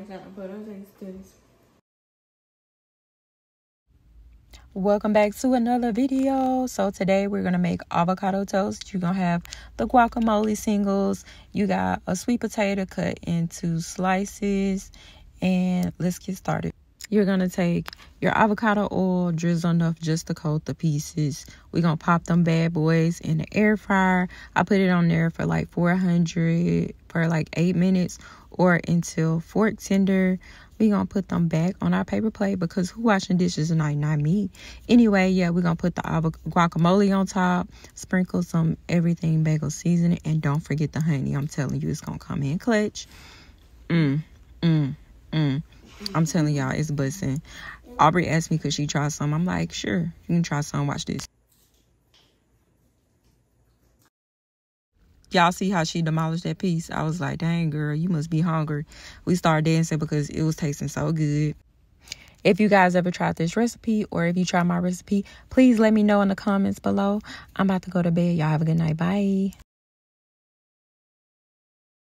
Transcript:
time to put on this. Welcome back to another video. So today we're gonna make avocado toast. You're gonna have the guacamole singles. You got a sweet potato cut into slices, and let's get started. You're gonna take your avocado oil, drizzle enough just to coat the pieces. We're gonna pop them bad boys in the air fryer. I put it on there for like 400 for like 8 minutes or until fork tender. We're gonna put them back on our paper plate because who washing dishes tonight? Not me. Anyway, yeah, we're gonna put the guacamole on top, sprinkle some everything bagel seasoning, and don't forget the honey. I'm telling you, it's gonna come in clutch. I'm telling y'all, it's busting. Aubrey asked me could she try some. I'm like, sure, you can try some. Watch this. Y'all see how she demolished that piece? I was like, dang, girl, you must be hungry. We started dancing because it was tasting so good. If you guys ever tried this recipe or if you try my recipe, please let me know in the comments below. I'm about to go to bed. Y'all have a good night. Bye.